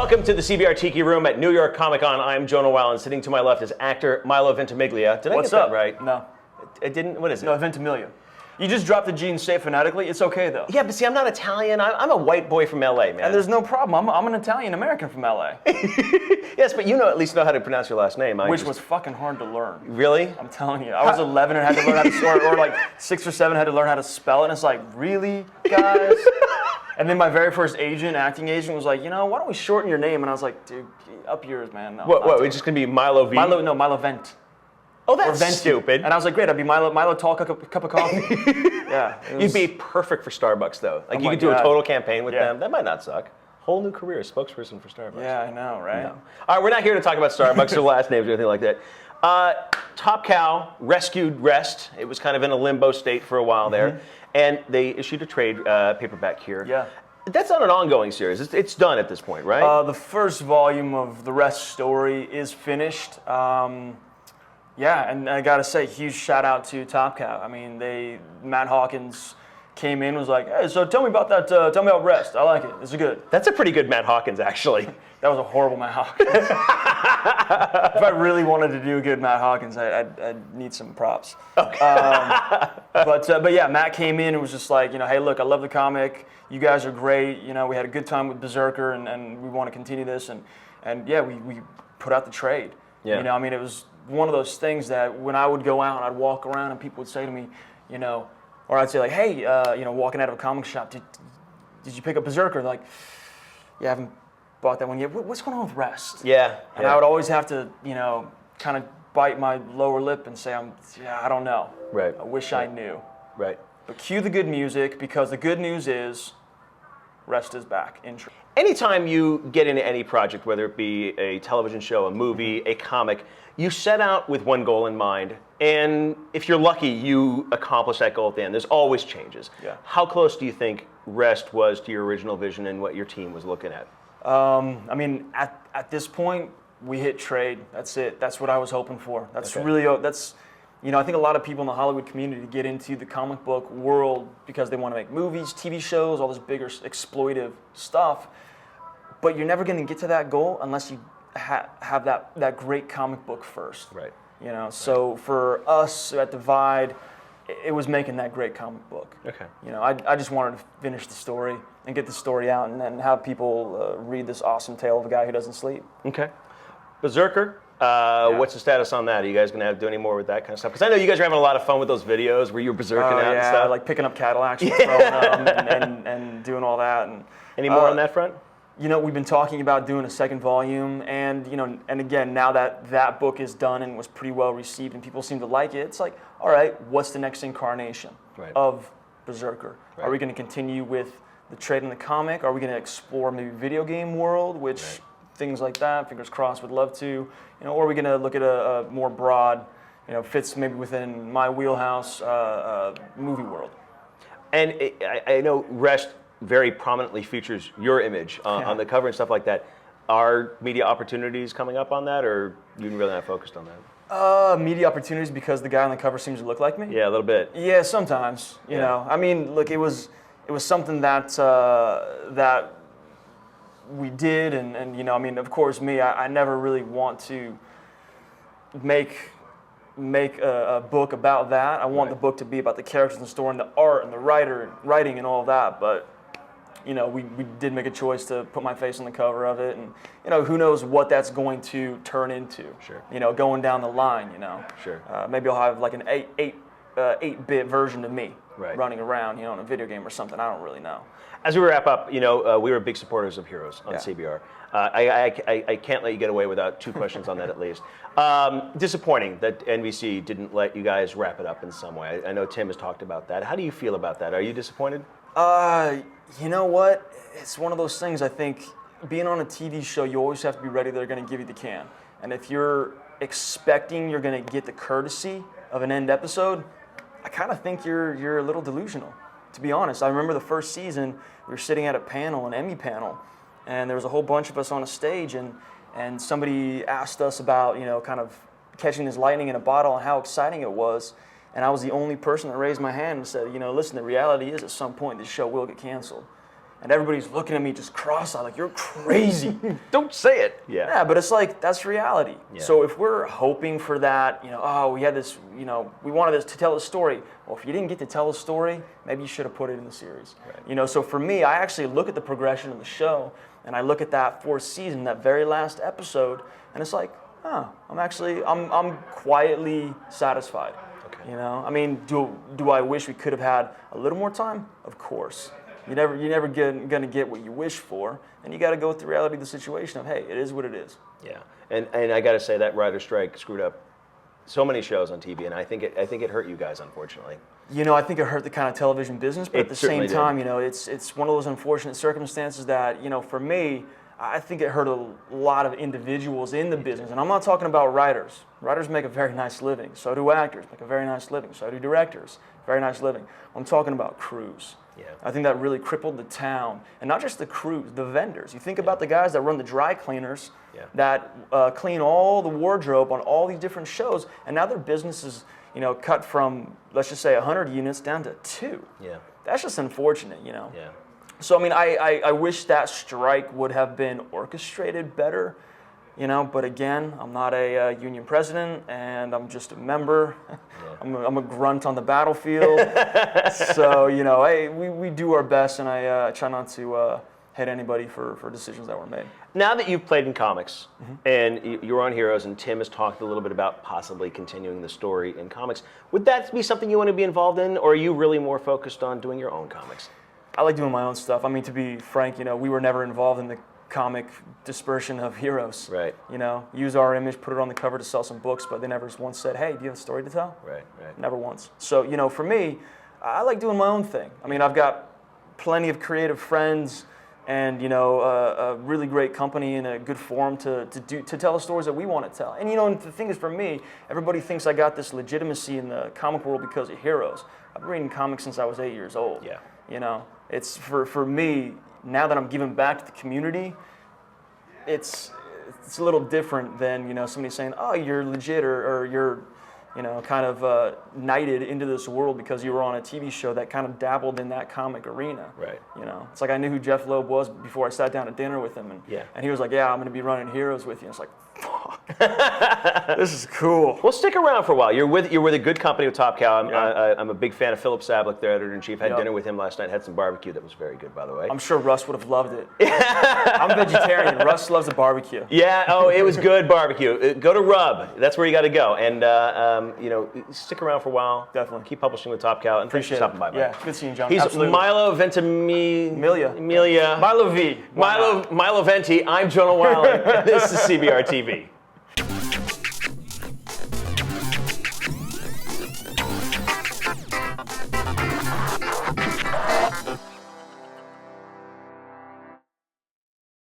Welcome to the CBR Tiki Room at New York Comic Con. I'm Jonah Weil, and sitting to my left is actor Milo Ventimiglia. Did I get that right? No. It didn't? What is it? No, Ventimiglia. You just dropped the G and say it phonetically. It's okay, though. Yeah, but see, I'm not Italian. I'm a white boy from LA, man. And there's no problem. I'm an Italian-American from LA. Yes, but you at least know how to pronounce your last name. Which was fucking hard to learn. Really? I'm telling you. I was 11 and had to learn how to, or like 6 or 7 had to learn how to spell it. And it's like, really, guys? And then my very first acting agent, was like, why don't we shorten your name? And I was like, dude, up yours, man. No, what? It's just going to be Milo V? Milo Vent. Oh, that's stupid. And I was like, great, I'd be Milo tall cup of coffee. Yeah. You'd be perfect for Starbucks, though. Like, you could do a total campaign with them. That might not suck. Whole new career, spokesperson for Starbucks. Yeah, I know, right? No. All right, we're not here to talk about Starbucks or last names or anything like that. Top Cow rescued Rest. It was kind of in a limbo state for a while there. And they issued a trade paperback here. Yeah. That's not an ongoing series. It's done at this point, right? The first volume of the Rest story is finished. Yeah, and I gotta say, huge shout out to Top Cow. I mean, Matt Hawkins came in, was like, hey, so tell me about that, tell me about Rest. I like it, it's good. That's a pretty good Matt Hawkins, actually. That was a horrible Matt Hawkins. If I really wanted to do a good Matt Hawkins, I'd need some props. Okay. But yeah, Matt came in and was just like, hey, look, I love the comic. You guys are great. We had a good time with Berserker, and we want to continue this. And yeah, we put out the trade. Yeah. It was one of those things that when I would go out and I'd walk around and people would say to me, or I'd say like, hey, walking out of a comic shop, did you pick up Berserker? They're like, yeah, I haven't bought that one yet. What's going on with Rest? Yeah. And I would always have to, kind of bite my lower lip and say, I don't know. Right. I wish I knew. Right. But cue the good music, because the good news is Rest is back. Anytime you get into any project, whether it be a television show, a movie, a comic, you set out with one goal in mind, and if you're lucky, you accomplish that goal at the end. There's always changes. Yeah. How close do you think Rest was to your original vision and what your team was looking at? At this point, we hit trade. That's it. That's what I was hoping for. That's really, I think a lot of people in the Hollywood community get into the comic book world because they want to make movies, TV shows, all this bigger exploitive stuff. But you're never going to get to that goal unless you have that great comic book first. Right. So for us at Divide, it was making that great comic book. Okay. I just wanted to finish the story and get the story out and have people read this awesome tale of a guy who doesn't sleep. Okay. Berserker. What's the status on that? Are you guys going to do any more with that kind of stuff? Because I know you guys are having a lot of fun with those videos where you're berserking out and stuff. Like picking up Cadillacs and throwing them and doing all that. And any more on that front? We've been talking about doing a second volume, and and again, now that book is done and was pretty well received, and people seem to like it. It's like, all right, what's the next incarnation of Berserker? Right. Are we going to continue with the trade in the comic? Are we going to explore maybe video game world, which things like that? Fingers crossed, would love to. Or are we going to look at a more broad, fits maybe within my wheelhouse, movie world? And I know Rest very prominently features your image on the cover and stuff like that. Are media opportunities coming up on that, or you really not focused on that? Media opportunities because the guy on the cover seems to look like me? Yeah, a little bit. Yeah, sometimes. You know, look, it was something that that we did, and of course, me, I never really want to make a book about that. I want the book to be about the characters in the story and the art and the writing and all that, but we did make a choice to put my face on the cover of it, and who knows what that's going to turn into. Sure. Going down the line. Sure. Maybe I'll have like an 8-bit version of me running around, in a video game or something. I don't really know. As we wrap up, we were big supporters of Heroes on CBR. I can't let you get away without 2 questions on that at least. Disappointing that NBC didn't let you guys wrap it up in some way. I know Tim has talked about that. How do you feel about that? Are you disappointed? You know what? It's one of those things. I think being on a TV show, you always have to be ready. They're going to give you the can. And if you're expecting you're going to get the courtesy of an end episode, I kind of think you're a little delusional, to be honest. I remember the first season, we were sitting at a panel, an Emmy panel, and there was a whole bunch of us on a stage, and somebody asked us about, kind of catching this lightning in a bottle and how exciting it was. And I was the only person that raised my hand and said, listen, the reality is at some point this show will get canceled. and everybody's looking at me just cross-eyed, like, you're crazy. Don't say it. Yeah. Yeah, but it's like, that's reality. Yeah. So if we're hoping for that, we had this, we wanted this to tell a story. Well, if you didn't get to tell a story, maybe you should have put it in the series. Right. So for me, I actually look at the progression of the show, and I look at that fourth season, that very last episode, and it's like, I'm quietly satisfied. Okay. I mean, do I wish we could have had a little more time? Of course. You're never gonna get what you wish for, and you got to go with the reality of the situation of, hey, it is what it is. Yeah, and I got to say that writer's strike screwed up so many shows on TV, and I think it hurt you guys, unfortunately. I think it hurt the kind of television business, but at the same time, it's one of those unfortunate circumstances that, for me, I think it hurt a lot of individuals in the business, and I'm not talking about writers. Writers make a very nice living. So do actors, make a very nice living. So do directors, very nice living. I'm talking about crews. Yeah. I think that really crippled the town, and not just the crews, the vendors. You think about the guys that run the dry cleaners, that clean all the wardrobe on all these different shows, and now their business is, cut from, let's just say 100 units down to 2. Yeah. That's just unfortunate, Yeah. So, I mean, I wish that strike would have been orchestrated better, but again, I'm not a union president, and I'm just a member. Yeah. I'm a grunt on the battlefield. So, hey, we do our best, and I try not to hit anybody for decisions that were made. Now that you've played in comics, and you're on Heroes, and Tim has talked a little bit about possibly continuing the story in comics, would that be something you want to be involved in, or are you really more focused on doing your own comics? I like doing my own stuff. I mean, to be frank, we were never involved in the comic dispersion of Heroes. Right. Use our image, put it on the cover to sell some books, but they never once said, hey, do you have a story to tell? Right. Never once. So, for me, I like doing my own thing. I mean, I've got plenty of creative friends and, a really great company and a good forum to tell the stories that we want to tell. And, and the thing is, for me, everybody thinks I got this legitimacy in the comic world because of Heroes. I've been reading comics since I was 8 years old. Yeah. It's for me, now that I'm giving back to the community, it's a little different than, somebody saying, oh, you're legit or you're, kind of knighted into this world because you were on a TV show that kind of dabbled in that comic arena. Right. It's like I knew who Jeff Loeb was before I sat down at dinner with him, and he was like, yeah, I'm going to be running Heroes with you. And it's like, fuck, this is cool. Well, stick around for a while. You're with a good company with Top Cow. I'm a big fan of Philip Sablik, their editor-in-chief. Had dinner with him last night. Had some barbecue that was very good, by the way. I'm sure Russ would have loved it. I'm vegetarian. Russ loves the barbecue. Yeah. Oh, it was good barbecue. Go to Rub. That's where you got to go. And stick around for a while. Definitely. Keep publishing with Top Cow. And thanks for stopping by. Yeah. Good seeing you, John. He's Absolutely. Milo Ventimiglia. Milo V. Milo Venti. I'm Jonah Wiley. This is CBR TV.